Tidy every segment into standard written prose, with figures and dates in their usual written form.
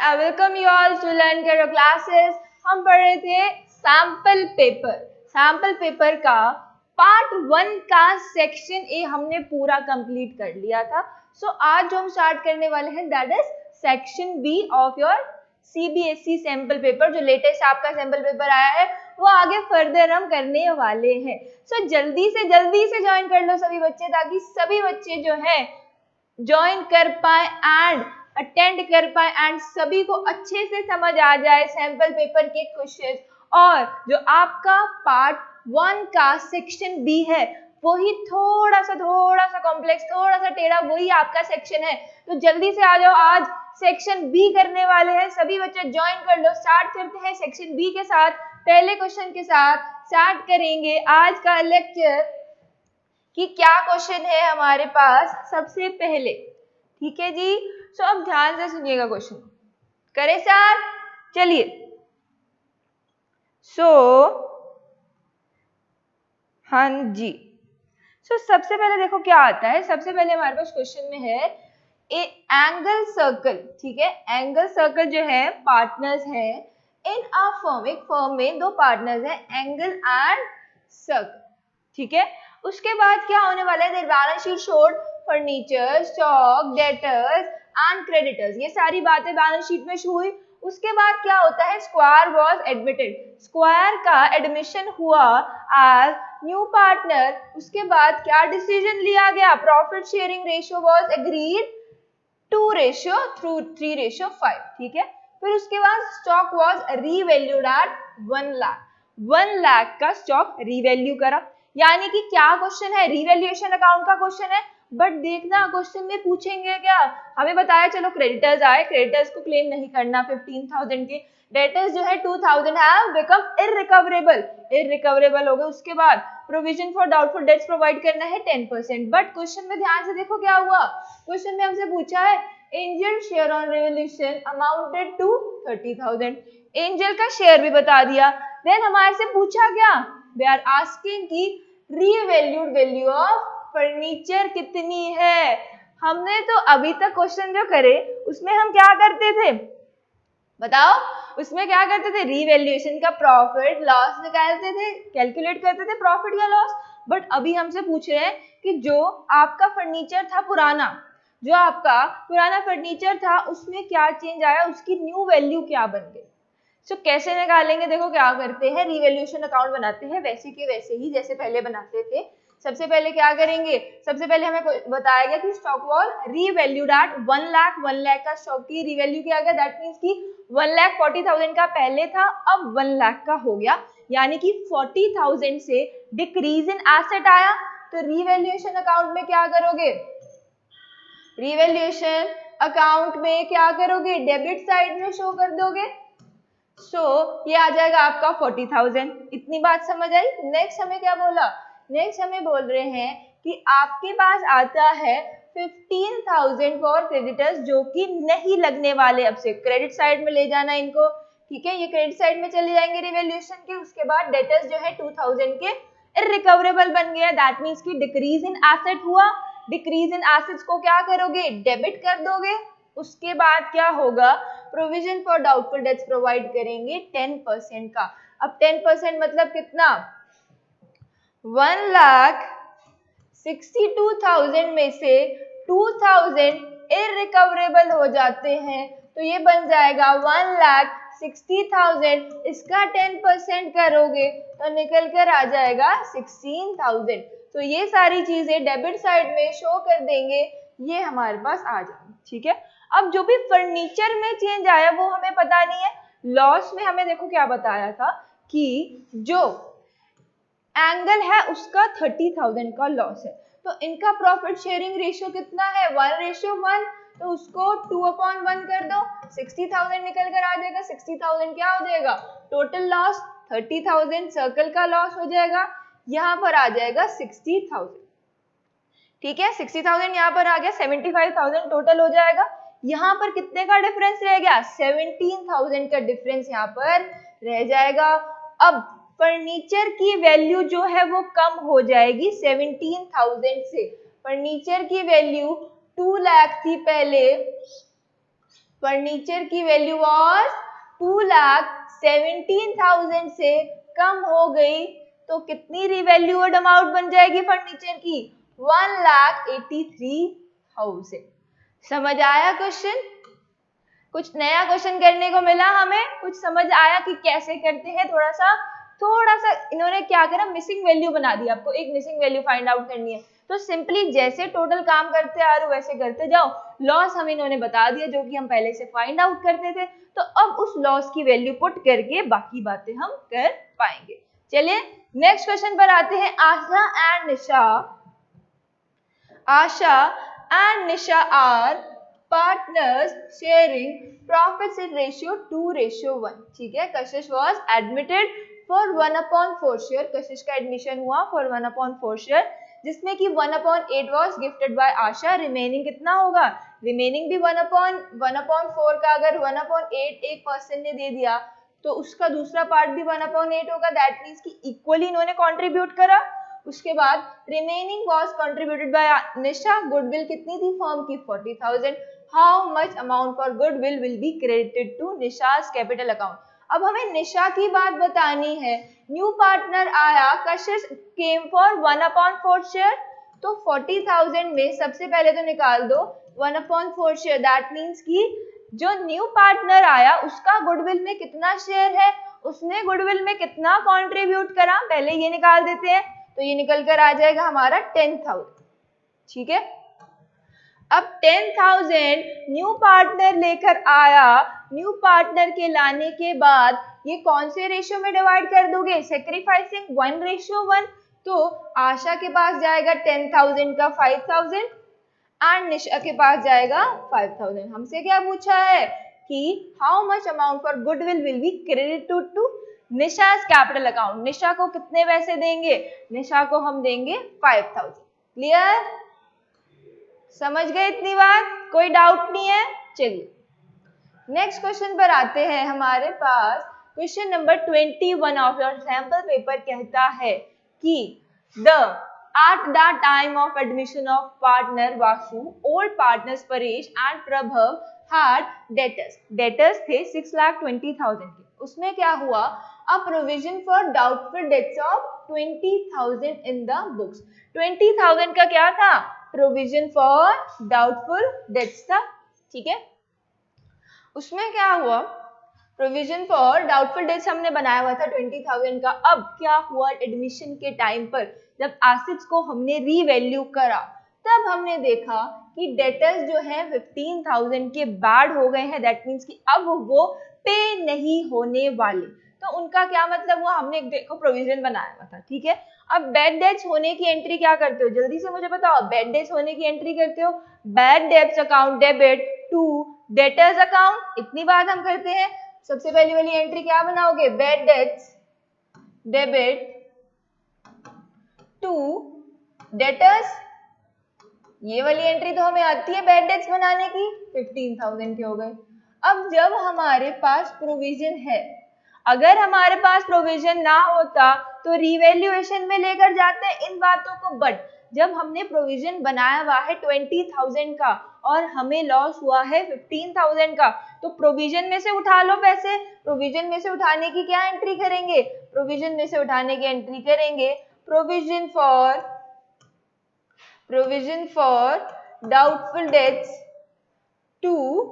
I welcome you all to learn your classes. हम पढ़ रहे थे सैम्पल पेपर. सैम्पल पेपर का पार्ट 1 का सेक्शन ए हमने पूरा कंप्लीट कर लिया था. सो आज जो हम स्टार्ट करने वाले हैं that is section B of your CBSE sample paper. जो लेटेस्ट आपका सैम्पल पेपर आया है वो आगे फर्दर हम करने वाले हैं. सो जल्दी से ज्वाइन कर लो सभी बच्चे, ताकि सभी बच्चे जो है ज्वाइन कर पाए एंड अटेंड कर पाए एंड सभी को अच्छे से समझ आ जाए सैम्पल पेपर के क्वेश्चन. और जो आपका पार्ट 1 का सेक्शन बी है वही थोड़ा सा कॉम्प्लेक्स, थोड़ा सा टेढ़ा, वही आपका सेक्शन है. तो जल्दी से आ जाओ, आज सेक्शन बी करने वाले हैं. सभी बच्चे ज्वाइन कर लो. स्टार्ट करते हैं सेक्शन बी के साथ. पहले क्वेश्चन के साथ स्टार्ट करेंगे आज का लेक्चर कि क्या क्वेश्चन है हमारे पास सबसे पहले. ठीक है जी. सो अब ध्यान से सुनिएगा क्वेश्चन. करें सर? चलिए. हाँ जी. सबसे पहले देखो क्या आता है. सबसे पहले हमारे पास क्वेश्चन में है ए एंगल सर्कल. ठीक है, एंगल सर्कल जो है पार्टनर्स है इन अ फर्म. एक फर्म में दो पार्टनर्स है, एंगल एंड सर्कल. ठीक है, उसके बाद क्या होने वाला है, balance sheet showed furniture, stock, debtors and creditors. ये सारी बातें बैलेंस शीट में शो हुई. उसके बाद क्या होता है, स्क्वायर वाज एडमिटेड. स्क्वायर का एडमिशन हुआ एज न्यू पार्टनर. उसके बाद क्या डिसीजन लिया गया, profit sharing ratio was agreed 2:3:5. ठीक है, फिर उसके बाद stock was revalued at 1 lakh. 1 lakh का स्टॉक रीवैल्यू करा. यानी कि क्या क्वेश्चन है, रीवैल्यूएशन अकाउंट का क्वेश्चन है. बट देखना क्वेश्चन में पूछेंगे क्या, हमें बताया चलो क्रेडिटर्स आए, क्रेडिटर्स को क्लेम नहीं करना 15,000 के. डेटर्स जो है 2,000 हैव बिकम इररिकवरेबल हो गए. उसके बाद provision for doubtful dates provide करना है 10%. बट क्वेश्चन में ध्यान से देखो क्या हुआ. क्वेश्चन में हमसे पूछा है angel share on revolution amounted to 30,000. Angel का शेयर भी बता दिया. देन हमारे से पूछा क्या, दे आर आस्किंग की रीवैल्यूड वैल्यू ऑफ फर्नीचर कितनी है. हमने तो अभी तक क्वेश्चन जो करे उसमें हम क्या करते थे बताओ, उसमें क्या करते थे, रीवैल्यूएशन का प्रॉफिट लॉस निकालते थे, कैलकुलेट करते थे प्रॉफिट या लॉस. बट अभी हमसे पूछ रहे हैं कि जो आपका फर्नीचर था पुराना, जो आपका पुराना फर्नीचर था उसमें क्या चेंज आया, उसकी न्यू वैल्यू क्या बन गई. कैसे निकालेंगे, देखो क्या करते हैं, रीवैल्यूएशन अकाउंट बनाते हैं वैसे के वैसे ही जैसे पहले बनाते थे. सबसे पहले क्या करेंगे, सबसे पहले हमें बताया गया कि stock was revalued at 1 lakh. 1 lakh का स्टॉक की रीवैल्यू किया गया. दैट मींस कि 1,40,000 का पहले था, अब 1 लाख का हो गया. यानी कि 40,000 से डिक्रीज इन एसेट आया. तो रीवैल्यूएशन अकाउंट में क्या करोगे, रीवैल्यूएशन अकाउंट में क्या करोगे, डेबिट साइड में शो कर दोगे. ये आ जाएगा आपका 40,000. इतनी बात समझ आई. नेक्स्ट हमें क्या बोला, नेक्स्ट हमें बोल रहे हैं कि आपके पास आता है 15,000 फॉर क्रेडिटर्स, जो कि नहीं लगने वाले. अब से क्रेडिट साइड में ले जाना इनको. ठीक है, ये क्रेडिट साइड में चले जाएंगे रिवैल्यूएशन के. उसके बाद डेटर्स जो है 2,000 के इररिकवरेबल बन गया. दैट मींस कि डिक्रीज इन एसेट हुआ. डिक्रीज इन एसेट्स को क्या करोगे, डेबिट कर दोगे. उसके बाद क्या होगा, provision for doubtful dates provide करेंगे 10% का. अब 10% मतलब कितना, 1,62,000 में से 2,000 इररिकवरेबल हो जाते हैं. तो ये बन जाएगा 1,60,000. इसका 10% करोगे तो निकल कर आ जाएगा 16,000. तो ये सारी चीजें डेबिट साइड में शो कर देंगे, ये हमारे पास आ जाएगी. ठीक है, अब जो भी फर्नीचर में चेंज आया वो हमें पता नहीं है. लॉस में हमें देखो क्या बताया था कि जो एंगल है उसका 30,000 का लॉस है. तो इनका प्रॉफिट शेयरिंग रेशियो कितना है, 1:1. तो उसको 2/1 कर दो, 60,000 निकल कर आ जाएगा. 60,000 क्या हो जाएगा, टोटल लॉस 30,000 सर्कल का लॉस हो जाएगा. यहाँ पर आ जाएगा 60,000. ठीक है, 60,000 यहाँ पर आ गया, 75,000 टोटल हो जाएगा. यहाँ पर कितने का डिफरेंस रह गया, 17,000 का डिफरेंस यहाँ पर रह जाएगा. अब फर्नीचर की वैल्यू जो है वो कम हो जाएगी 17,000 से. फर्नीचर की वैल्यू 2 लाख थी पहले, फर्नीचर की वैल्यू वाज 2,17,000 से कम हो गई तो कितनी रिवैल्यूड अमाउंट बन जाएगी फर्नीचर की? 1,83,000। समझ आया क्वेश्चन? कुछ नया क्वेश्चन करने को मिला हमें? कुछ समझ आया कि कैसे करते हैं? थोड़ा सा इन्होंने क्या करा, मिसिंग वैल्यू बना दी। आपको एक मिसिंग वैल्यू फाइंड आउट करनी है तो सिंपली जैसे टोटल काम करते आ रहे हो वैसे करते जाओ। लॉस हम इन्होंने बता दिया जो कि हम पहले से फाइंड आउट करते थे, तो अब उस लॉस की वैल्यू पुट करके बाकी बातें हम कर पाएंगे। चलिए नेक्स्ट क्वेश्चन पर आते हैं। आशा and Nisha are partners sharing profits in ratio 2:1। ठीक है, कशिश was admitted for 1/4 share। कशिश का एडमिशन हुआ for 1/4 share, जिसमें कि 1/8 was gifted by Asha. Remaining कितना होगा? रिमेनिंग भी 1/4 का अगर 1/8 एक पर्सन ने दे दिया तो उसका दूसरा पार्ट भी 1/8 होगा। दैट मीन्स कि इक्वली इन्होंने कॉन्ट्रीब्यूट करा। उसके बाद remaining was contributed by Nisha. Goodwill कितनी थी फर्म की? 40,000। How much amount for goodwill will be credited to Nisha's capital account. अब हमें निशा की बात बतानी है। न्यू पार्टनर आया, कशिश केम फॉर 1/4 शेयर, तो 40,000 में सबसे पहले तो निकाल दो 1/4 शेयर। दैट मीन्स कि जो न्यू पार्टनर आया उसका गुडविल में कितना शेयर है, उसने गुडविल में कितना कंट्रीब्यूट करा, पहले ये निकाल देते हैं। तो ये निकल कर आ जाएगा हमारा 10,000। ठीक है, अब 10,000 न्यू पार्टनर लेकर आया। न्यू पार्टनर के लाने के बाद ये कौन से रेशियो में डिवाइड कर दोगे? सेक्रीफाइसिंग 1:1। तो आशा के पास जाएगा 10,000 का 5,000 एंड निशा के पास जाएगा 5,000। हमसे क्या पूछा है कि how much amount for goodwill will be credited to Nisha's capital account. Nisha को कितने पैसे देंगे? निशा को हम देंगे 5,000। क्लियर? समझ गए इतनी बात? कोई डाउट नहीं है? चलिए नेक्स्ट क्वेश्चन पर आते हैं। हमारे पास question number 21 of your sample paper कहता है कि at the time of admission of partner Vasu, old partners Paresh and Prabhav had debtors थे 6,20,000 के। उसमें क्या हुआ? A provision for doubtful debts of 20,000 in the books। 20,000 का क्या था? प्रोविजन फॉर डाउटफुल डेट्स था। ठीक है, उसमें क्या हुआ? प्रोविजन फॉर डाउटफुल डेट्स हमने बनाया हुआ था 20,000 का। अब क्या हुआ? एडमिशन के टाइम पर जब एसेट्स को हमने रीवैल्यू करा तब हमने देखा कि डेटर्स जो है 15,000 के बैड हो गए हैं। दैट मीन्स कि अब वो पे नहीं होने वाले। तो उनका क्या मतलब हुआ? हमने देखो प्रोविजन बनाया हुआ था। ठीक है, अब बैड डेट्स होने की एंट्री क्या करते हो? जल्दी से मुझे बताओ। बैड डेट्स होने की एंट्री करते हो bad debts account debit to debtors account. इतनी बात हम करते हैं। सबसे पहली वाली एंट्री क्या बनाओगे? Bad debts debit to debtors. ये वाली एंट्री तो हमें आती है बैड डेट्स बनाने की। 15,000 के हो गए। अब जब हमारे पास प्रोविजन है, अगर हमारे पास प्रोविजन ना होता तो रिवैल्यूएशन में लेकर जाते हैं इन बातों को। बट जब हमने प्रोविजन बनाया हुआ है 20,000 का और हमें लॉस हुआ है 15,000 का, तो प्रोविजन में से उठा लो पैसे। प्रोविजन में से उठाने की क्या एंट्री करेंगे? प्रोविजन में से उठाने की एंट्री करेंगे provision for doubtful debts to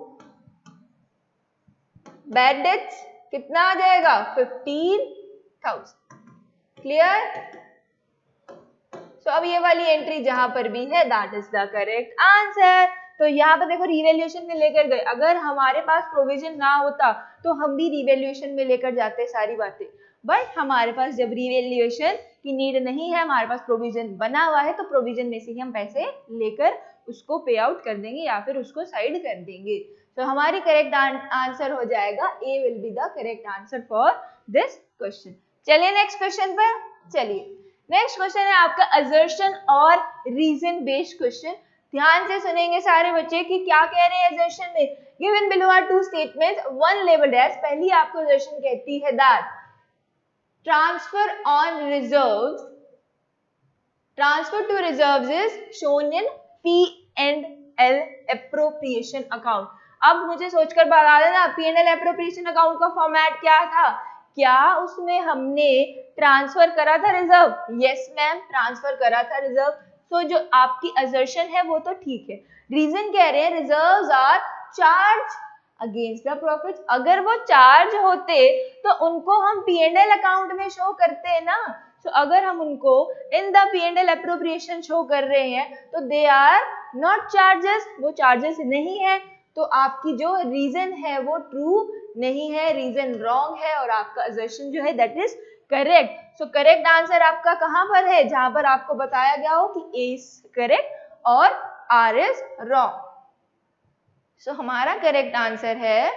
bad debts. कितना आ जाएगा? 15,000। क्लियर? तो अब ये वाली एंट्री जहां पर भी है that is the correct answer. तो यहाँ पर देखो रिवैल्यूएशन में लेकर गए। अगर हमारे पास प्रोविजन ना होता तो हम भी रिवैल्यूएशन में लेकर जाते सारी बातें। बट हमारे पास जब रिवैल्यूएशन की नीड नहीं है, हमारे पास प्रोविजन बना हुआ है, तो प्रोविजन में से ही हम पैसे लेकर उसको पे आउट कर देंगे या फिर उसको साइड कर देंगे। तो हमारी करेक्ट आंसर हो जाएगा A will be the correct answer for this question. चलिए नेक्स्ट क्वेश्चन पर चलिए। नेक्स्ट क्वेश्चन है आपका असर्शन और रीजन बेस्ड क्वेश्चन। ध्यान से सुनेंगे सारे बच्चे कि क्या कह रहे हैं असर्शन में। Given below are two statements, one labelled as. पहली आपको असर्शन कहती है that transfer to reserves is shown in P&L appropriation account। अब मुझे सोचकर बता देना P&L एप्रोप्रिएशन अकाउंट का फॉर्मेट क्या था, क्या उसमें हमने ट्रांसफर करा था रिजर्व? यस मैम, ट्रांसफर करा था रिजर्व। तो जो आपकी असर्शन है वो तो ठीक है। रीजन कह रहे हैं reserves are charge against the profit. अगर वो चार्ज होते तो उनको हम P&L अकाउंट में शो करते हैं ना। तो अगर हम उनको in the P&L appropriation show कर रहे हैं तो दे आर नॉट चार्जेस, वो चार्जेस नहीं है। तो आपकी जो रीजन है वो ट्रू नहीं है, रीजन रॉन्ग है और आपका असर्शन जो है that is correct. So correct answer आपका कहां पर है, जहां पर आपको बताया गया हो कि A इज करेक्ट और R इज रॉन्ग। सो हमारा करेक्ट आंसर है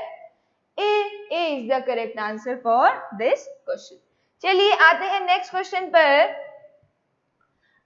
A is the correct answer for this question. चलिए आते हैं नेक्स्ट क्वेश्चन पर।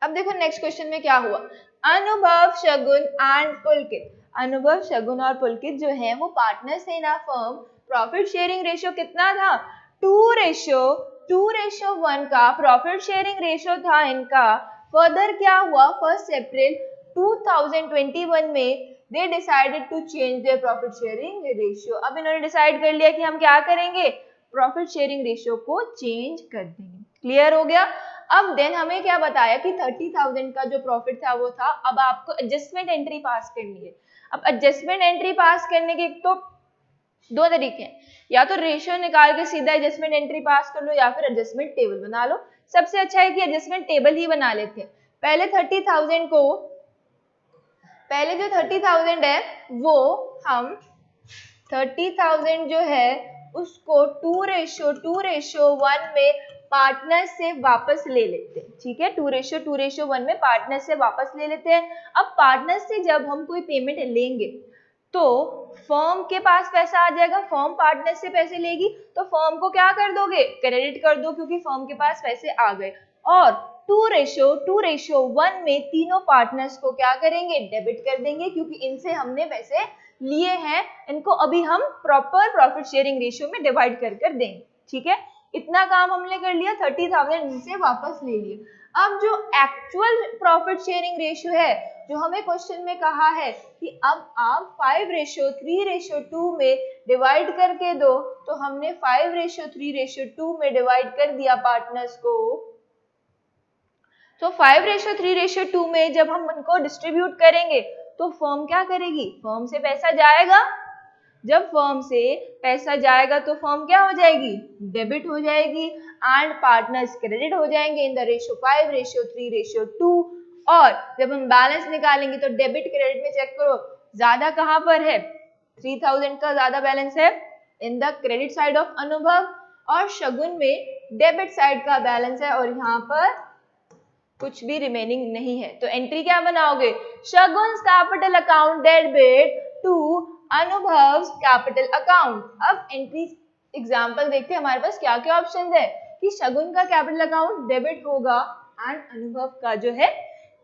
अब देखो नेक्स्ट क्वेश्चन में क्या हुआ, अनुभव, शगुन एंड पुलकित। अनुभव, शगुन और पुलकित जो है वो पार्टनर्स थे in a firm. Profit sharing ratio कितना था, 2:1 का प्रॉफिट शेयरिंग रेशियो था इनका। फर्दर क्या हुआ, 1 अप्रैल 2021 में they decided to change their profit sharing ratio. अब इन्होंने डिसाइड कर लिया कि हम क्या करेंगे, प्रॉफिट शेयरिंग रेशियो को चेंज कर देंगे। क्लियर हो गया। अब देन हमें क्या बताया कि 30,000 का जो प्रॉफिट था वो था। अब आपको एडजस्टमेंट एंट्री पास करनी है। अब एडजस्टमेंट एंट्री पास करने के तो दो तरीके हैं, या तो रेशियो निकाल के सीधा एडजस्टमेंट एंट्री पास कर लो या फिर एडजस्टमेंट टेबल बना लो। सबसे अच्छा है कि एडजस्टमेंट टेबल ही बना लेते हैं। पहले 30,000 को, पहले जो 30,000 है वो हम 30,000 जो है उसको 2:1 में पार्टनर से वापस ले लेते हैं। ठीक है, 2:1 में पार्टनर से वापस ले लेते हैं। अब पार्टनर से जब हम कोई पेमेंट लेंगे तो फर्म के पास पैसा आ जाएगा, फर्म पार्टनर से पैसे लेगी तो फर्म को क्या कर दोगे, क्रेडिट कर दो, क्योंकि फर्म के पास पैसे आ गए। और 2:1 में तीनों पार्टनर्स को क्या करेंगे, डेबिट कर देंगे, क्योंकि इनसे हमने पैसे लिए हैं, इनको अभी हम प्रॉपर प्रॉफिट शेयरिंग रेशियो में डिवाइड कर कर देंगे। ठीक है, इतना काम हमने कर लिया, 30,000 इनसे वापस ले लिए। अब जो एक्चुअल प्रॉफिट शेयरिंग रेशियो है जो हमें क्वेश्चन में कहा है कि अब आप 5:3:2 में डिवाइड करके दो, तो हमने 5:3:2 में डिवाइड कर दिया पार्टनर्स को। तो 5:3:2 में जब हम उनको डिस्ट्रीब्यूट करेंगे तो फर्म क्या करेगी, फर्म से पैसा जाएगा। जब फर्म से पैसा जाएगा तो फर्म क्या हो जाएगी, डेबिट हो जाएगी, एंड पार्टनर्स क्रेडिट हो जाएंगे इन द रेशियो 5:3:2। और जब हम बैलेंस निकालेंगे तो डेबिट क्रेडिट में चेक करो ज्यादा कहां पर है, 3,000 का ज्यादा बैलेंस है in the credit side of अनुभव, और शगुन में डेबिट साइड का बैलेंस है और यहाँ पर कुछ भी रिमेनिंग नहीं है। तो एंट्री क्या बनाओगे, शगुन्स कैपिटल अकाउंट डेबिट टू अनुभव कैपिटल अकाउंट। अब एंट्री एग्जांपल देखते हैं हमारे पास क्या क्या ऑप्शन है कि शगुन का कैपिटल अकाउंट डेबिट होगा एंड अनुभव का जो है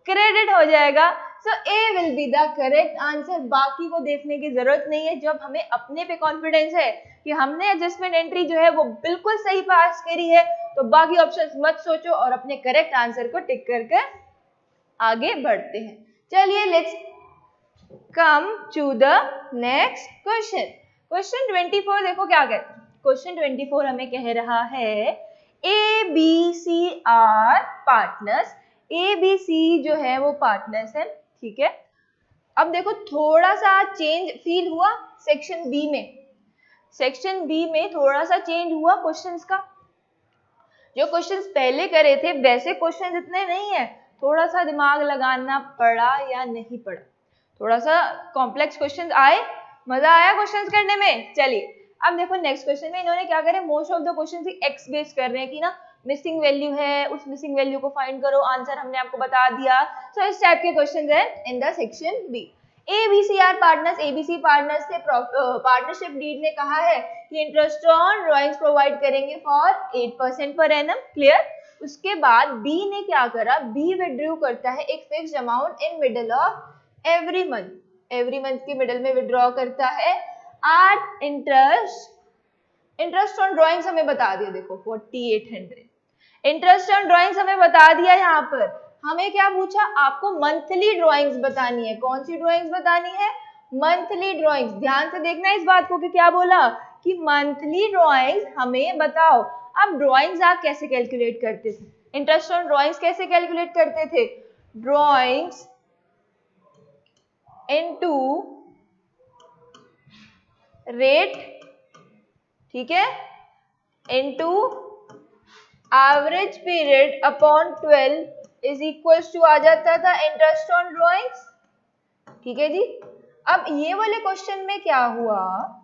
क्रेडिट हो जाएगा। So A will be the correct answer. बाकी को देखने की जरूरत नहीं है। जब हमें अपने पे कॉन्फिडेंस है कि हमने एडजस्टमेंट एंट्री जो है वो बिल्कुल सही पास करी है, तो बाकी ऑप्शंस मत सोचो और अपने करेक्ट आंसर को टिक करके आगे बढ़ते हैं। चलिए let's come to the next question. Question 24 देखो क्या कहते हैं। क्वेश्चन 24 हमें कह रहा है ABC आर पार्टनर्स। ABC जो है वो पार्टनर्स है, ठीक है। अब देखो थोड़ा सा चेंज फील हुआ सेक्शन बी में। सेक्शन बी में थोड़ा सा चेंज हुआ क्वेश्चंस का। जो क्वेश्चंस पहले करे थे वैसे क्वेश्चंस इतने नहीं है, थोड़ा सा दिमाग लगाना पड़ा या नहीं पड़ा, थोड़ा सा कॉम्प्लेक्स क्वेश्चंस आए, मजा आया क्वेश्चंस करने में। चलिए अब देखो नेक्स्ट क्वेश्चन में इन्होंने क्या करे, most of the questions x based कर रहे हैं कि ना मिसिंग वैल्यू है, उस मिसिंग वैल्यू को फाइंड करो, आंसर हमने आपको बता दिया। सो इस टाइप के क्वेश्चंस है in the section B. ABCR partners, ABC partners से पार्टनरशिप डीड ने कहा है कि इंटरेस्ट ऑन ड्राइंग्स प्रोवाइड करेंगे फॉर 8% पर एनम। क्लियर। उसके बाद बी ने क्या करा, बी विड्रॉ करता है एक fixed amount in middle of every month, every month के मिडल में विड्रॉ करता है एट इंटरेस्ट ऑन ड्राइंग्स हमें बता दिया, देखो 4800 इंटरेस्ट ऑन ड्राइंग्स हमें बता दिया। यहाँ पर हमें क्या पूछा, आपको मंथली ड्राइंग्स बतानी है। कौन सी ड्राइंग्स बतानी है, मंथली ड्राइंग्स, ध्यान से देखना इस बात को कि क्या बोला कि मंथली ड्राइंग्स हमें बताओ। अब ड्राइंग्स आप कैसे कैलकुलेट करते थे, इंटरेस्ट ऑन ड्राइंग्स कैसे कैलकुलेट करते थे, ड्राइंग्स इनटू रेट, ठीक है, into average period upon 12 is equal to आ जाता था इंटरेस्ट ऑन ड्राइंग्स, ठीक है जी। अब ये वाले क्वेश्चन में क्या हुआ,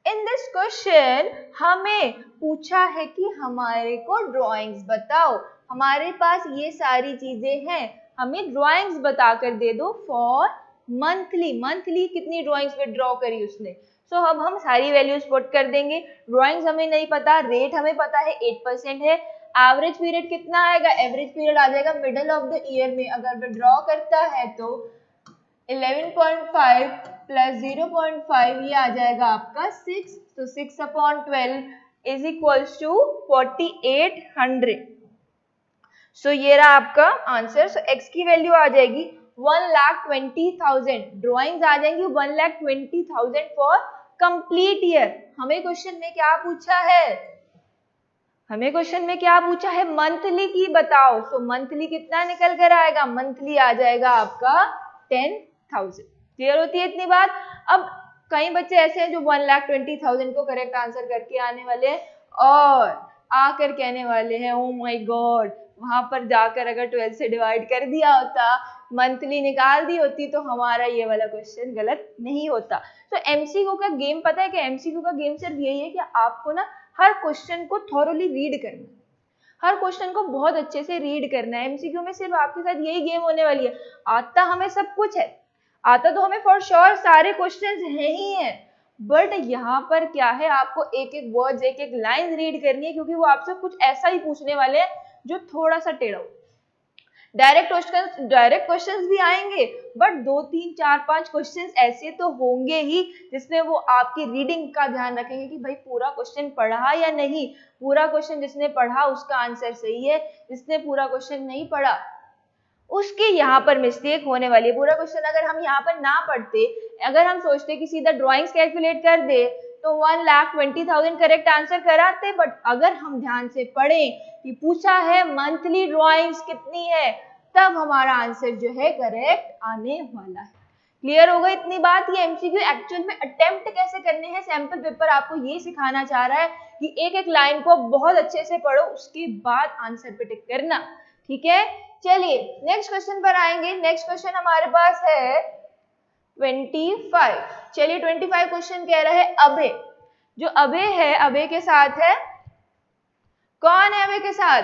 इन दिस क्वेश्चन हमें पूछा है कि हमारे को ड्राइंग्स बताओ, हमारे पास ये सारी चीजें हैं, हमें ड्राइंग्स बताकर दे दो फॉर मंथली, मंथली कितनी ड्राइंग्स पे ड्रॉ करी उसने। सो अब हम सारी वैल्यूज पुट कर देंगे, ड्राइंग्स हमें नहीं पता, रेट हमें पता है 8% है, एवरेज पीरियड कितना आएगा, एवरेज पीरियड आ जाएगा मिडल ऑफ द ईयर में, अगर वो ड्रॉ करता है तो 11.5 प्लस 0.5 ये आ जाएगा आपका 6, तो 6 अपॉन 12 इज इक्वल्स टू 4800। सो ये रहा आपका आंसर। सो x की वैल्यू आ जाएगी 1,20,000, ड्राइंग्स आ जाएंगी 1,20,000 फॉर कंप्लीट ईयर। हमें क्वेश्चन में क्या पूछा है, हमें क्वेश्चन में क्या पूछा है, मंथली की बताओ। सो मंथली कितना निकल कर आएगा, मंथली आ जाएगा आपका 10,000। क्लियर होती है इतनी बात। अब कई बच्चे ऐसे हैं जो 1,20,000 को करेक्ट आंसर करके आने वाले हैं और आकर कहने वाले हैं ओ माय गॉड, वहां पर जाकर अगर 12 से डिवाइड कर दिया होता, मंथली निकाल दी होती तो हमारा ये वाला क्वेश्चन गलत नहीं होता। तो एमसीक्यू का गेम पता है कि एमसीक्यू का गेम सिर्फ यही है कि आपको ना हर क्वेश्चन को थॉरोली रीड करना, हर क्वेश्चन को बहुत अच्छे से रीड करना है। एमसीक्यू में सिर्फ आपके साथ यही गेम होने वाली है। आता हमें सब कुछ है, आता तो हमें फॉर श्योर सारे क्वेश्चंस हैं ही हैं, बट यहाँ पर क्या है, आपको एक एक वर्ड्स, एक एक लाइन रीड करनी है, क्योंकि वो आपसे कुछ ऐसा ही पूछने वाले हैं जो थोड़ा सा टेढ़ा हो। डायरेक्ट क्वेश्चंस भी आएंगे, बट 2, 3, 4, 5 क्वेश्चंस ऐसे तो होंगे ही जिसमें वो आपकी रीडिंग का ध्यान रखेंगे कि भाई पूरा क्वेश्चन पढ़ा या नहीं, पूरा क्वेश्चन जिसने पढ़ा उसका आंसर सही है, जिसने पूरा क्वेश्चन नहीं पढ़ा उसके यहाँ पर मिस्टेक होने वाली है। पूरा क्वेश्चन अगर हम यहाँ पर ना पढ़ते, अगर हम सोचते कि सीधा ड्राइंग्स कैलकुलेट कर दे तो 1,20,000 करेक्ट आंसर कराते, बट अगर हम ध्यान से पढ़ें कि पूछा है मंथली ड्राइंग्स कितनी है, तब हमारा आंसर जो है करेक्ट आने वाला है। क्लियर हो गई इतनी बात। ये एमसीक्यू एक्चुअल में अटेम्प्ट कैसे करने हैं, सैंपल पेपर आपको ये सिखाना चाह रहा है कि एक एक लाइन को बहुत अच्छे से पढ़ो, उसके बाद आंसर पे टिक करना, ठीक है। चलिए नेक्स्ट क्वेश्चन पर आएंगे। नेक्स्ट क्वेश्चन हमारे पास है 25। चलिए 25 क्वेश्चन कह रहा है अबे, जो अबे है, अबे के साथ है, कौन है अबे के साथ,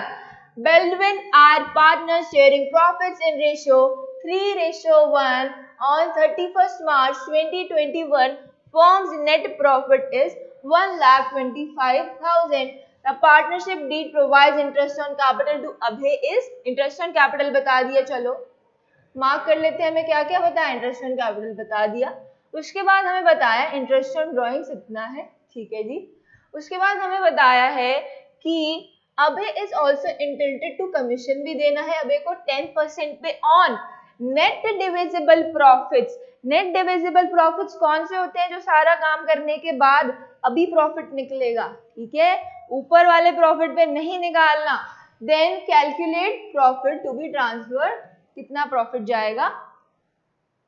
Baldwin are partners sharing profits in ratio 3:1 on 31st March 2021. Firm's net profit is 1,25,000. The partnership deed provides interest on capital to Abhay is interest on capital बता दिया, चलो मार्क कर लेते हैं। हमें क्या क्या बताया, इंटरेस्ट ऑन कैपिटल बता दिया, उसके बाद हमें बताया इंटरेस्ट ऑन ड्राइंग्स इतना है, ठीक है जी। उसके बाद हमें बताया है कि A B is also intended to commission भी देना है अबे को 10% पे on net divisible profits. Net divisible profits कौन से होते हैं, जो सारा काम करने के बाद अभी प्रॉफिट निकलेगा, ठीक है, ऊपर वाले प्रॉफिट पे नहीं निकालना। Then calculate profit to be transfer, कितना प्रॉफिट जाएगा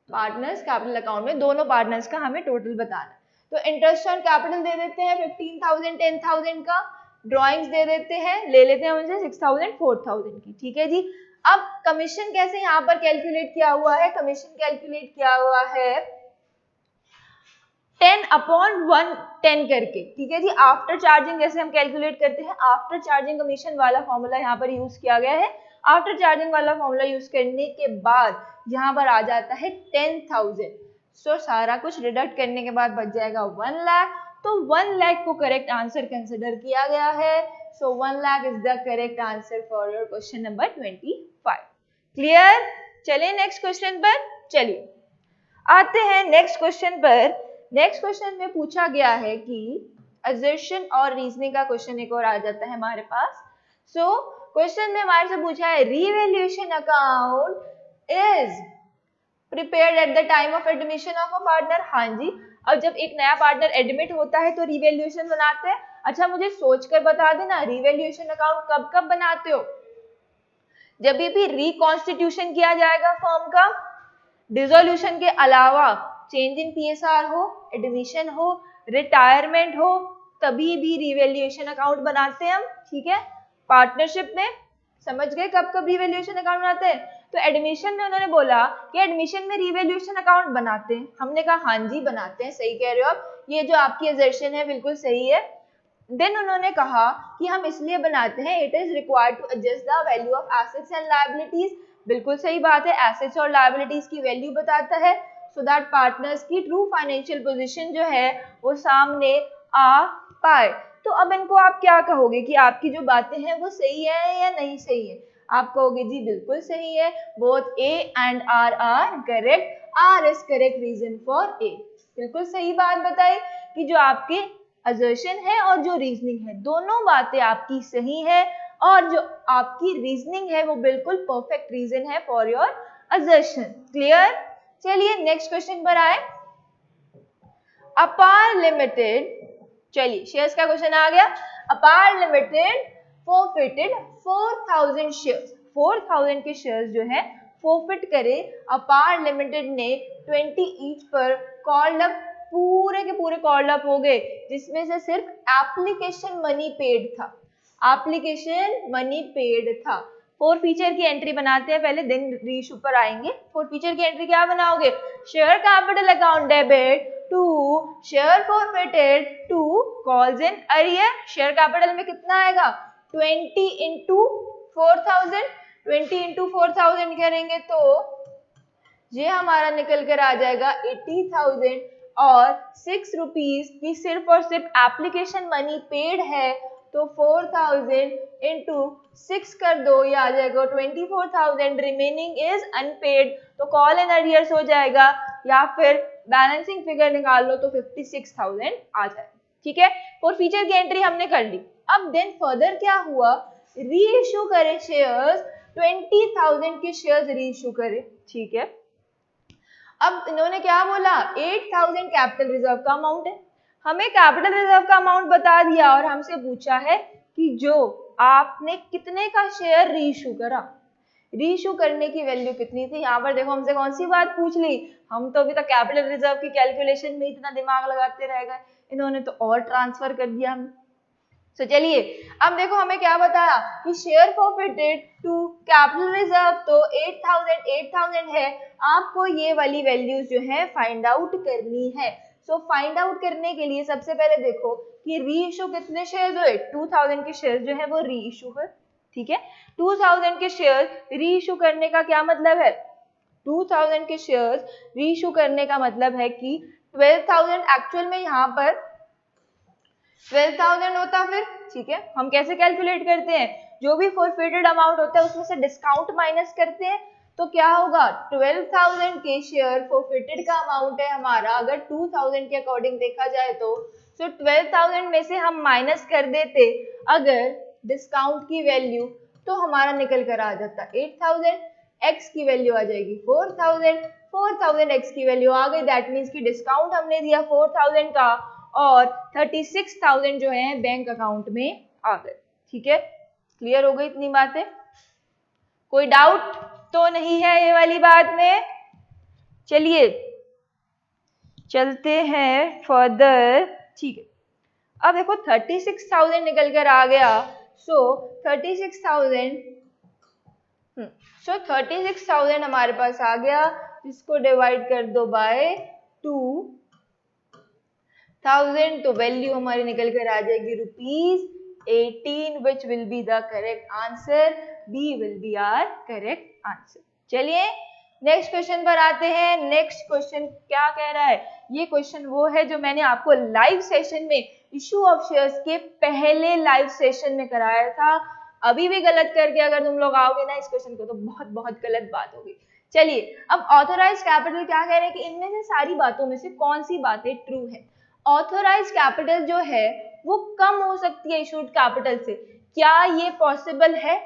पार्टनर्स कैपिटल अकाउंट में, दोनों पार्टनर्स का हमें टोटल बताना। तो इंटरेस्ट ऑन कैपिटल दे देते हैं 15,000 10,000 का, ड्राइंग्स दे देते हैं, ले लेते हैं उनसे 6,000 4,000 की, ठीक है जी। अब कमीशन कैसे यहाँ पर कैलकुलेट किया हुआ है, कमीशन कैलकुलेट किया हुआ है 10/110 करके, ठीक है जी। आफ्टर चार्जिंग जैसे हम कैलकुलेट करते हैं, आफ्टर चार्जिंग कमीशन वाला फॉर्मूला यहाँ पर यूज किया गया है। आफ्टर चार्जिंग वाला फॉर्मूला यूज करने के बाद यहाँ पर आ जाता है 10,000। सो सारा कुछ डिडक्ट करने के बाद बच जाएगा 1 लाख। तो 1 लाख को करेक्ट आंसर कंसिडर किया गया है। सो 1 lakh is the correct answer for your question number 25। Clear. चलिए नेक्स्ट क्वेश्चन पर चलिए आते हैं। नेक्स्ट क्वेश्चन पर, नेक्स्ट क्वेश्चन में पूछा गया है कि असर्शन और रीजनिंग का क्वेश्चन एक और आ जाता है हमारे पास। सो क्वेश्चन में हमारे से पूछा है revaluation account is prepared eight the time of admission of a partner, हाँ जी। अब जब एक नया पार्टनर एडमिट होता है तो रिवैल्यूएशन बनाते हैं। अच्छा मुझे सोचकर बता देना, रिवैल्यूएशन अकाउंट कब कब बनाते हो? जब भी रिकॉन्स्टिट्यूशन किया जाएगा फर्म का, डिसोल्यूशन के अलावा चेंज इन पीएसआर हो, एडमिशन हो, रिटायरमेंट हो, तभी भी रिवैल्यूएशन अकाउंट बनाते हैं हम, ठीक है। पार्टनरशिप में समझ गए कब कब रिवैल्यूएशन अकाउंट बनाते हैं? तो एडमिशन में उन्होंने बोला कि एडमिशन में रिवैल्यूएशन अकाउंट बनाते हैं, हमने कहा हाँ जी बनाते हैं, सही कह रहे हो आप, ये जो आपकी असर्शन है बिल्कुल सही है। देन उन्होंने कहा कि हम इसलिए बनाते हैं, it is required to adjust the value of assets and liabilities, बिल्कुल सही बात है, एसेट्स और लायबिलिटीज की वैल्यू बताता है, सो दैट पार्टनर्स की ट्रू फाइनेंशियल पोजीशन जो है वो सामने आ पाए। तो अब इनको आप क्या कहोगे कि आपकी जो बातें हैं वो सही है या नहीं सही है? आप कहोगे जी बिल्कुल सही है, both A and R correct, R is correct reason for A. बिल्कुल सही बात बताई कि जो आपके असर्शन है और जो रीजनिंग है दोनों बातें आपकी सही है, और जो आपकी रीजनिंग है वो बिल्कुल परफेक्ट रीजन है फॉर योर असर्शन। क्लियर? चलिए नेक्स्ट क्वेश्चन पर आए। अपार लिमिटेड, चलिए शेयर्स का क्वेश्चन आ गया। अपार लिमिटेड फोरफिटेड 4000 शेयर्स, 4000 के शेयर्स जो है फोरफिट करे अपार लिमिटेड ने 20 ईच पर कॉल्ड अप, पूरे के पूरे कॉल्ड अप हो गए, जिसमें से सिर्फ एप्लीकेशन मनी पेड था, एप्लीकेशन मनी पेड था। फोर फीचर की एंट्री बनाते हैं पहले, देन रीइश्यू पर आएंगे। फोर फीचर की एंट्री क्या बनाओगे? Share capital account debit to share forfeited to calls in arrear. Share capital में कितना आएगा? 20 इंटू 4000, 20 इंटू 4000 करेंगे तो ये हमारा निकल कर आ जाएगा 80,000, और 6 रुपीज की सिर्फ और सिर्फ एप्लीकेशन मनी पेड है, तो 4000 इंटू 6 कर दो, ये आ जाएगा 24,000, रिमेनिंग इज अनपेड, तो कॉल इन अरियर्स हो जाएगा, या फिर बैलेंसिंग फिगर निकाल लो तो 56,000 आ जाए। ठीक है, और फीचर की एंट्री हमने कर ली। अब देन फर्दर क्या हुआ? री इश्यू करे शेयर्स, 20,000 के शेयर्स री इश्यू करे। ठीक है, अब इन्होंने क्या बोला? 8,000 कैपिटल रिजर्व का अमाउंट है, हमें कैपिटल रिजर्व का अमाउंट बता दिया और हमसे पूछा है कि जो आपने कितने का शेयर री इश्यू करा, री इश्यू करने की वैल्यू कितनी थी। यहाँ पर देखो हमसे कौन सी बात पूछ ली, हम तो अभी तक कैपिटल रिजर्व की कैलकुलेशन में इतना दिमाग लगाते रह गए, इन्होंने तो और ट्रांसफर कर दिया हमें। तो चलिए अब देखो हमें क्या बताया कि share forfeited to capital reserve, तो 8,000 है, आपको ये वाली वैल्यूज जो है फाइंड आउट करनी है। सो फाइंड आउट करने के लिए सबसे पहले देखो कि री इशू कितने शेयर हुए, 2,000 के शेयर जो है वो री इशू है। ठीक है, 2,000 के शेयर री इशू करने का क्या मतलब है? 2,000 के शेयर री इशू करने का मतलब है कि 12,000 एक्चुअल में यहाँ पर 12,000 होता फिर। ठीक है, हम कैसे कैलकुलेट करते हैं? जो भी फॉरफिटेड अमाउंट होता है उसमें से डिस्काउंट माइनस करते हैं, तो क्या होगा? 12,000 के शेयर फॉरफिटेड का अमाउंट है हमारा, अगर 2,000 के अकॉर्डिंग देखा जाए तो 12,000 में से हम माइनस कर देते अगर डिस्काउंट की वैल्यू, तो हमारा निकल कर आ जाता 8,000, एक्स की वैल्यू आ जाएगी 4,000, 4,000 एक्स की वैल्यू आ गई, दैट मीन्स की डिस्काउंट हमने दिया 4,000 का, और 36,000 जो है बैंक अकाउंट में आ गए। ठीक है, क्लियर हो गई इतनी बातें? कोई डाउट तो नहीं है ये वाली बात में? चलिए चलते हैं फर्दर। ठीक है, अब देखो 36,000 निकल कर आ गया, सो 36,000 हमारे पास आ गया, जिसको डिवाइड कर दो बाय 2,000, तो वैल्यू हमारी निकल कर आ जाएगी ₹18, which will be the correct answer, B will be our correct answer. चलिए नेक्स्ट क्वेश्चन पर आते हैं। नेक्स्ट क्वेश्चन क्या कह रहा है? ये क्वेश्चन वो है जो मैंने आपको लाइव सेशन में इशू ऑफ शेयर्स के पहले लाइव सेशन में कराया था। अभी भी गलत करके अगर तुम लोग आओगे ना इस क्वेश्चन को, तो बहुत बहुत गलत बात होगी। चलिए अब ऑथोराइज कैपिटल क्या कह रहे हैं कि इनमें से सारी बातों में से कौन सी बातें ट्रू है? ऑथोराइज कैपिटल जो है वो कम हो सकती है इशूड कैपिटल से, क्या ये पॉसिबल है?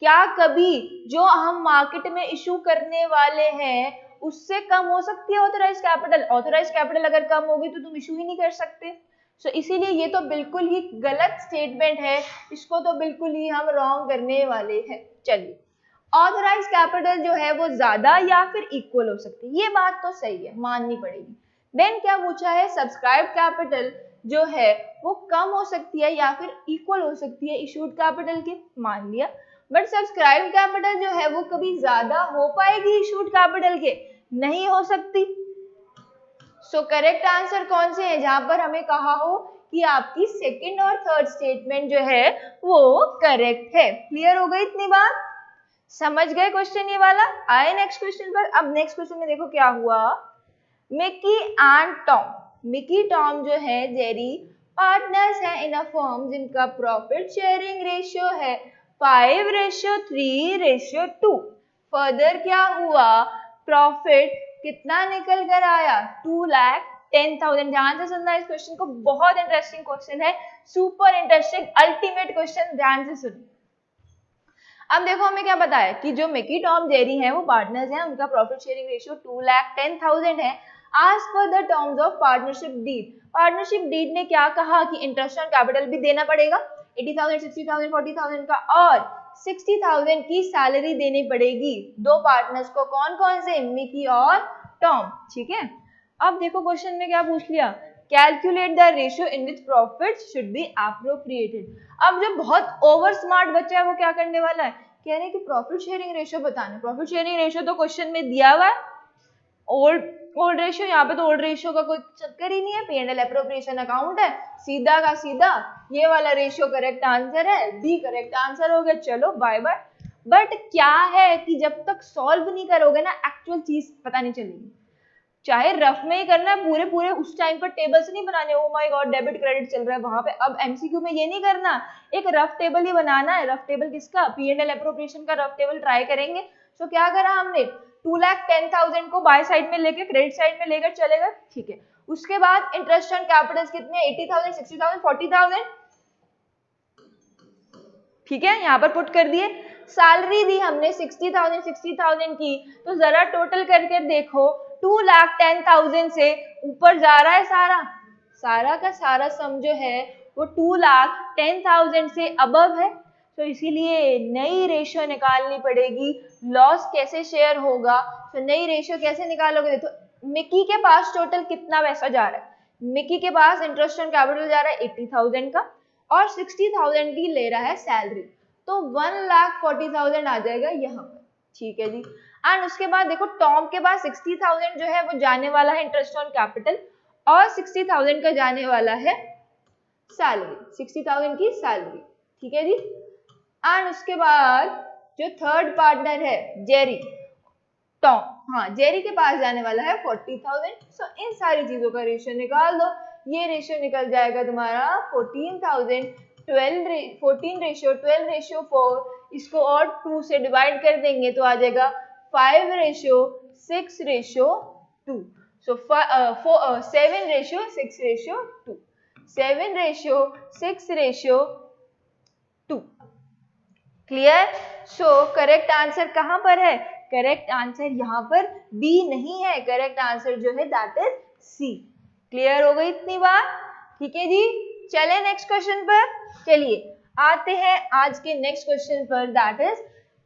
क्या कभी जो हम मार्केट में इशू करने वाले हैं उससे कम हो सकती है ऑथराइज कैपिटल। ऑथराइज कैपिटल अगर कम होगी तो तुम इशू ही नहीं कर सकते। सो इसीलिए ये तो बिल्कुल ही गलत स्टेटमेंट है, इसको तो बिल्कुल ही हम रॉन्ग करने वाले हैं। चलिए, ऑथराइज कैपिटल जो है वो ज्यादा या फिर इक्वल हो सकती है, ये बात तो सही है, माननी पड़ेगी। देन क्या पूछा है, सब्सक्राइब कैपिटल जो है वो कम हो सकती है या फिर इक्वल हो सकती है इशूड कैपिटल के, मान लिया। बट सब्सक्राइब कैपिटल जो है वो कभी ज्यादा हो पाएगी इशूड कैपिटल के, नहीं हो सकती। सो करेक्ट आंसर कौन से है, जहां पर हमें कहा हो कि आपकी सेकंड और थर्ड स्टेटमेंट जो है वो करेक्ट है। क्लियर हो गई इतनी बात, समझ गए क्वेश्चन ये वाला। आए नेक्स्ट क्वेश्चन पर। अब नेक्स्ट क्वेश्चन में देखो क्या हुआ, Mickey and Tom, Mickey Tom जो है जेरी पार्टनर्स हैं इन अ फर्म जिनका प्रॉफिट शेयरिंग रेशियो है 5:3:2। फर्दर क्या हुआ, प्रॉफिट कितना निकल कर आया, 2,10,000। ध्यान से सुनना इस क्वेश्चन को, बहुत इंटरेस्टिंग क्वेश्चन है, सुपर इंटरेस्टिंग अल्टीमेट क्वेश्चन, ध्यान से सुनिए। अब देखो हमें क्या बताया कि जो मिकी टॉम जेरी हैं वो पार्टनर्स हैं, उनका प्रॉफिट शेयरिंग रेशियो 2,10,000 है as per the terms of partnership deed. Partnership deed ने क्या कहा कि इंटरेस्ट ऑन कैपिटल भी देना पड़ेगा 80,000, 60,000, 40,000 का, और 60,000 की सैलरी देनी पड़ेगी दो पार्टनर्स को। कौन कौन से, मिकी और टॉम, ठीक है। अब देखो क्वेश्चन में क्या पूछ लिया, calculate the ratio in which profit should be appropriated. अब जो बहुत ओवर स्मार्ट बच्चा है वो क्या करने वाला है, कह रहे हैं कि प्रॉफिट शेयरिंग रेशियो बताना। प्रॉफिट शेयरिंग रेशियो तो क्वेश्चन में दिया हुआ है, ओल्ड रेशियो, यहाँ पे तो ओल्ड रेशियो का कोई चक्कर ही नहीं है, P&L एप्रोप्रिएशन अकाउंट है, सीधा का सीधा ये वाला रेशियो करेक्ट आंसर है, डी करेक्ट आंसर हो गया, चलो बाय बाय। बट क्या है कि जब तक सॉल्व नहीं करोगे ना एक्चुअल चीज पता नहीं चलेगी। चाहे रफ में ही करना है, पूरे पूरे उस टाइम पर टेबल्स नहीं बनाने, oh my God debit credit चल रहा है वहां पे। अब एमसीक्यू में ये नहीं करना, एक रफ टेबल ही बनाना है। रफ टेबल किसका, P&L एप्रोप्रिएशन का रफ टेबल ट्राई करेंगे। तो क्या करा हमने, 2,10,000 को बाय साइड में लेके क्रेडिट साइड में लेकर चले गए, ठीक है। उसके बाद इंटरेस्ट ऑन कैपिटल्स कितने, 80,000, 60,000, 40,000, ठीक है, यहाँ पर पुट कर दिए। सैलरी दी हमने 60,000 की, तो जरा टोटल करके देखो 2,10,000 से ऊपर जा रहा है सारा, सारा का सारा सम जो है वो 2,10,000 से अबव है। तो इसीलिए नई रेशियो निकालनी पड़ेगी। लॉस कैसे शेयर होगा, तो नई रेशियो कैसे निकालोगे, देखो मिकी के पास टोटल कितना पैसा जा रहा है, मिकी के पास इंटरेस्ट ऑन कैपिटल जा रहा है 80,000 का और 60,000 की ले रहा है सैलरी, तो 1,40,000 आ जाएगा यहाँ पर, ठीक है जी। एंड उसके बाद देखो टॉम के पास 60,000 जो है वो जाने वाला है इंटरेस्ट ऑन कैपिटल और 60,000 का जाने वाला है सैलरी, 60,000 की सैलरी, ठीक है जी। एंड उसके बाद जो थर्ड पार्टनर है जेरी, टॉम, हाँ जेरी के पास जाने वाला है 40,000। सो इन सारी चीजों का रेशियो निकाल दो, ये रेशियो निकल जाएगा तुम्हारा 14,000, 14:12:4, इसको और 2 से डिवाइड कर देंगे तो आ जाएगा 5:6:2। सो 7:6:2, 7:6:2। क्लियर। सो करेक्ट आंसर कहां पर है, करेक्ट आंसर यहाँ पर बी नहीं है, करेक्ट आंसर जो है दैट इज सी। क्लियर हो गई इतनी बात, ठीक है जी। चले नेक्स्ट क्वेश्चन पर, चलिए आते हैं आज के नेक्स्ट क्वेश्चन पर, that is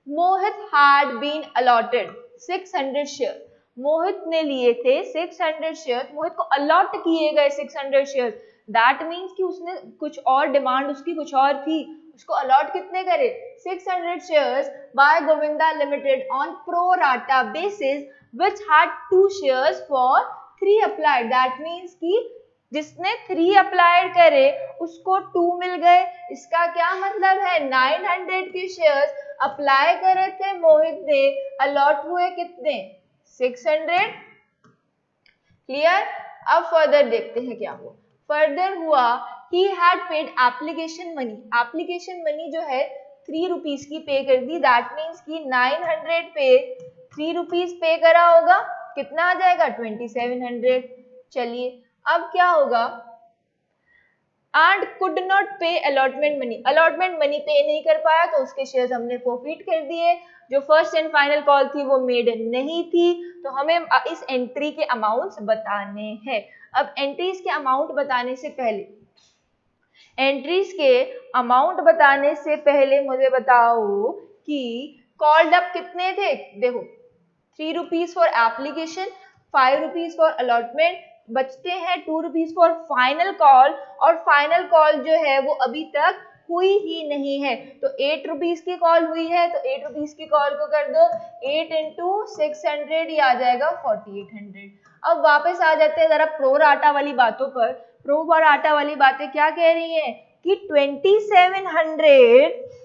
Mohit had been allotted 600 share. Mohit ने लिए थे 600 शेयर, मोहित को अलॉट किए गए 600 शेयर, दैट मीन्स कि उसने कुछ और डिमांड उसकी कुछ और थी, उसको अलॉट कितने करे 600 shares by Govinda Limited on pro rata basis which had 2 shares for 3 applied। That means कि जिसने 3 applied करे उसको 2 मिल गए। इसका क्या मतलब है, 900 के शेयर्स अप्लाई करे थे मोहित ने, अलॉट हुए कितने 600। क्लियर। अब फर्दर देखते हैं क्या हुआ। फर्दर हुआ he had paid application money, application money जो है 3 रुपीज की पे कर दी, दैट मीन्स कि 900 पे 3 रुपीज पे करा होगा, कितना आ जाएगा 2700। चलिए अब क्या होगा, एंड कुड नॉट पे अलॉटमेंट मनी, अलॉटमेंट मनी पे नहीं कर पाया तो उसके शेयर्स हमने फॉरफिट कर दिए। जो फर्स्ट एंड फाइनल कॉल थी वो मेड नहीं थी, तो हमें इस एंट्री के अमाउंट्स बताने हैं। अब एंट्रीज के अमाउंट बताने से पहले, एंट्रीज के अमाउंट बताने से पहले मुझे बताओ कि कॉल्ड अप कितने थे। देखो 3 rupees for application, 5 rupees for allotment, बचते हैं 2 रुपीज फॉर फाइनल कॉल, और फाइनल कॉल जो है वो अभी तक हुई ही नहीं है। तो 8 रुपीज की कॉल हुई है, तो 8 रुपीज की कॉल को कर दो 8 इंटू 600, ये आ जाएगा 4800। अब वापस आ जाते हैं जरा प्रो राटा वाली बातों पर। प्रो राटा वाली बातें क्या कह रही है कि 2700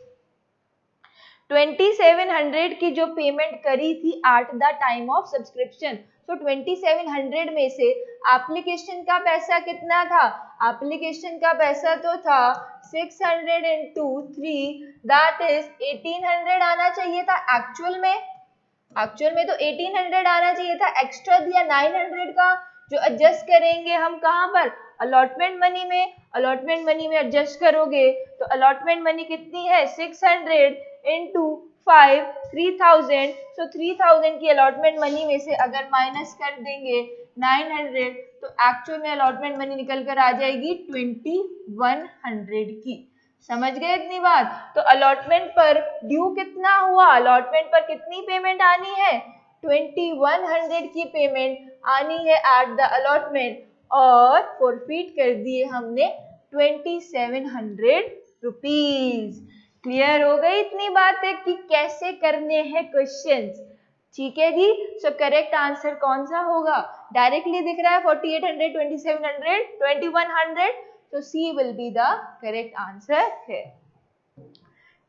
की जो पेमेंट करी थी eight the time of subscription, तो 2700 में से एप्लीकेशन का पैसा कितना था, एप्लीकेशन का पैसा तो था 600 इंटू 3, दैट इज 1800 आना चाहिए था एक्चुअल में। एक्चुअल में तो 1800 आना चाहिए था, एक्स्ट्रा दिया 900 का, जो एडजस्ट करेंगे हम कहाँ पर, अलॉटमेंट मनी में। अलॉटमेंट मनी में एडजस्ट करोगे तो अलॉटमेंट मनी कितनी है 600 इंटू 5 3000, तो 3000 की अलॉटमेंट मनी में से अगर माइनस कर देंगे 900 तो एक्चुअल में अलॉटमेंट मनी निकल कर आ जाएगी 2100 की। समझ गए इतनी बात। तो अलॉटमेंट पर ड्यू कितना हुआ, अलॉटमेंट पर कितनी पेमेंट आनी है 2100 की पेमेंट आनी है एट द अलॉटमेंट, और फॉरफिट कर दिए हमने 2700 रुपीज। क्लियर हो गई इतनी बातें कि कैसे करने हैं क्वेश्चंस। ठीक है जी। सो करेक्ट आंसर कौन सा होगा, डायरेक्टली दिख रहा है 4800 2700 2100, तो C will be the correct answer है।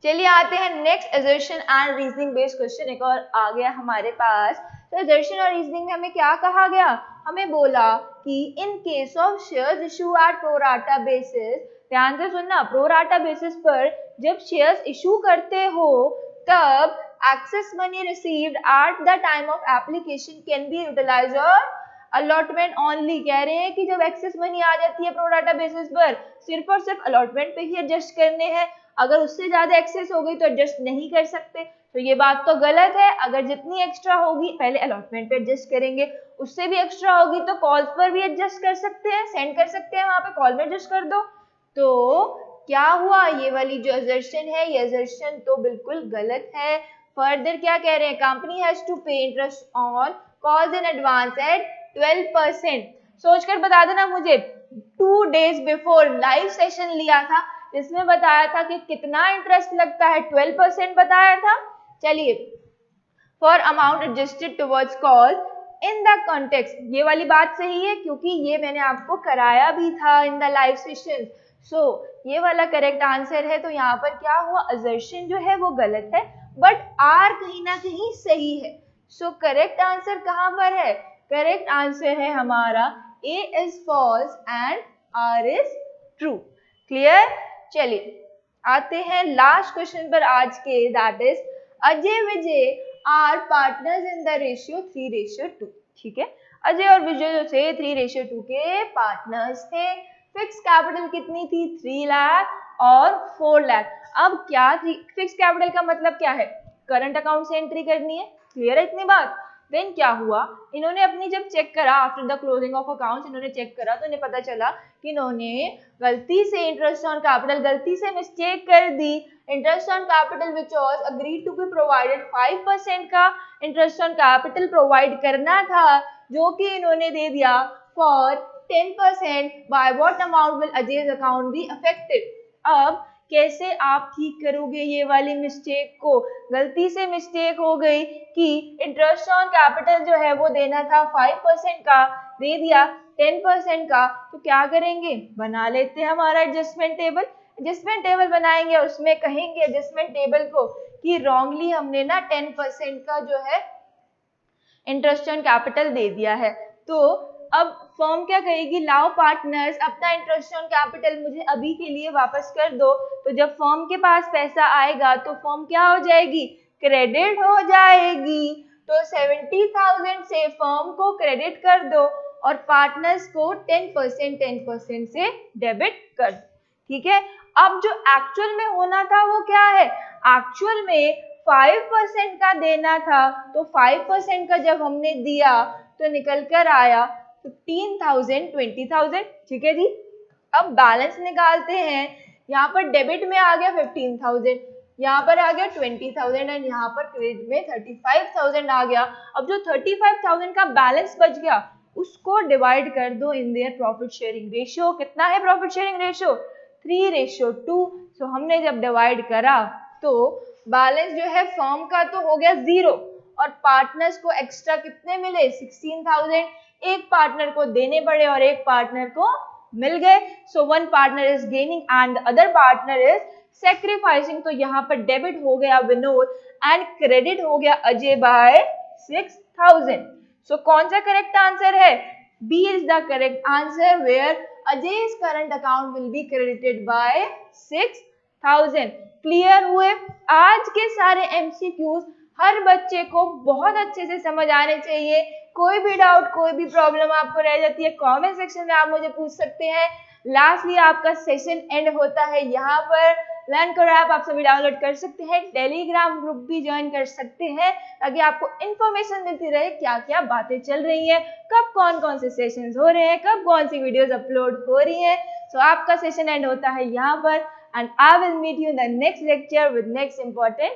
चलिए आते हैं next assertion and reasoning based question, एक और आ गया हमारे पास। तो असर्शन और रीजनिंग में हमें क्या कहा गया, हमें बोला कि in case of shares issue at pro rata basis, ध्यान से सुनना, प्रो राटा बेसिस पर जब शेयर्स इशू करते हो तब excess money received at the time of application can be utilised और अलॉटमेंट ओनली। कह रहे हैं कि जब एक्सेस मनी आ जाती है प्रो राटा बेसिस पर सिर्फ और सिर्फ अलॉटमेंट पे ही एडजस्ट करने हैं, अगर उससे ज्यादा एक्सेस हो गई तो एडजस्ट नहीं कर सकते। तो ये बात तो गलत है, अगर जितनी एक्स्ट्रा होगी पहले अलॉटमेंट पे एडजस्ट करेंगे, उससे भी एक्स्ट्रा होगी तो कॉल्स पर भी एडजस्ट कर सकते हैं, सेंड कर सकते हैं, वहां पे कॉल में एडजस्ट कर दो। तो क्या हुआ, ये वाली जो असर्शन है ये असर्शन तो बिल्कुल गलत है। फर्दर क्या कह रहे हैं, कंपनी हैज टू पे interest on calls in advance at 12%। सोचकर बता देना मुझे, 2 days बिफोर लाइव सेशन लिया था इसमें बताया था कि कितना इंटरेस्ट लगता है, 12% बताया था। चलिए, for amount adjusted towards call in the context, ये वाली बात सही है क्योंकि ये मैंने आपको कराया भी था इन द लाइव सेशन। सो ये वाला करेक्ट आंसर है। तो यहाँ पर क्या हुआ, असर्शन जो है वो गलत है बट आर कहीं ना कहीं सही है। सो करेक्ट आंसर कहाँ पर है, करेक्ट आंसर है हमारा A is false and R is true. Clear. चलिए आते हैं लास्ट क्वेश्चन पर आज के, that is Ajay Vijay are partners in the ratio 3:2। ठीक है, अजय और विजय जो थे 3:2 के पार्टनर्स थे। फिक्स कैपिटल कितनी थी 3 लाख और 4 लाख। अब क्या थी फिक्स कैपिटल का मतलब क्या है, करंट अकाउंट से एंट्री करनी है। क्लियर है इतनी बात। देन क्या हुआ, इन्होंने अपनी जब चेक करा after the closing of accounts, इन्होंने चेक करा तो इन्हें पता चला कि इन्होंने गलती से इंटरेस्ट ऑन कैपिटल, गलती से मिस्टेक कर दी। Interest on capital which was agreed to be provided 5% का इंटरेस्ट ऑन कैपिटल प्रोवाइड करना था, जो कि इन्होंने दे दिया for 10%। By what amount will Ajay's account be affected. अब कैसे आप ठीक करोगे ये वाली मिस्टेक को, गलती से मिस्टेक हो गई कि इंटरेस्ट ऑन कैपिटल जो है वो देना था 5% का, दे दिया 10% का, तो क्या करेंगे, बना लेते हैं हमारा एडजस्टमेंट टेबल। एडजस्टमेंट टेबल बनाएंगे, उसमें कहेंगे एडजस्टमेंट टेबल को कि रॉन्गली हमने ना 10% का जो है इंटरेस्ट ऑन कैपिटल दे दिया है। तो अब फर्म क्या कहेगी, लाओ पार्टनर्स अपना इंटरेस्ट ऑन कैपिटल मुझे अभी के लिए वापस कर दो। तो जब फर्म के पास पैसा आएगा तो फर्म क्या हो जाएगी, क्रेडिट हो जाएगी। तो 70,000 से फर्म को क्रेडिट कर दो और पार्टनर्स को 10% से डेबिट कर दो। ठीक है। अब जो एक्चुअल में होना था वो क्या है, एक्चुअल में 5% का देना था, तो 5% का जब हमने दिया तो निकल कर आया 15,000 20,000, ठीक है जी। अब बैलेंस निकालते हैं, यहाँ पर डेबिट में आ गया 15,000, यहाँ पर आ गया 20,000 एंड यहाँ पर क्रेडिट में 35,000 आ गया। अब जो 35,000 का बैलेंस बच गया उसको डिवाइड कर दो in their profit sharing ratio. कितना है प्रॉफिट शेयरिंग रेशियो, 3:2। सो हमने जब डिवाइड करा तो बैलेंस जो है फर्म का तो हो गया 0 और पार्टनर्स को एक्स्ट्रा कितने मिले 16,000, एक पार्टनर को देने पड़े और एक पार्टनर को मिल गए। So one partner is gaining and the other partner is sacrificing. तो यहाँ पर डेबिट हो गया विनोद एंड क्रेडिट हो गया अजय बाय 6,000। सो कौन सा करेक्ट आंसर है, B is the correct answer where Ajay's current account will be credited by 6,000। Clear हुए। आज के सारे MCQs हर बच्चे को बहुत अच्छे से समझ आने चाहिए। कोई भी डाउट, कोई भी प्रॉब्लम आपको रह जाती है, कमेंट सेक्शन में आप मुझे पूछ सकते हैं। लास्टली आपका सेशन एंड होता है यहाँ पर। लर्न करो ऐप आप सभी डाउनलोड कर सकते हैं, टेलीग्राम ग्रुप भी ज्वाइन कर सकते हैं ताकि आपको इन्फॉर्मेशन मिलती रहे क्या क्या बातें चल रही हैं, कब कौन कौन से सेशंस हो रहे हैं, कब कौन सी वीडियोस अपलोड हो रही हैं। सो आपका सेशन एंड होता है यहाँ पर and I will meet you in the next lecture with next important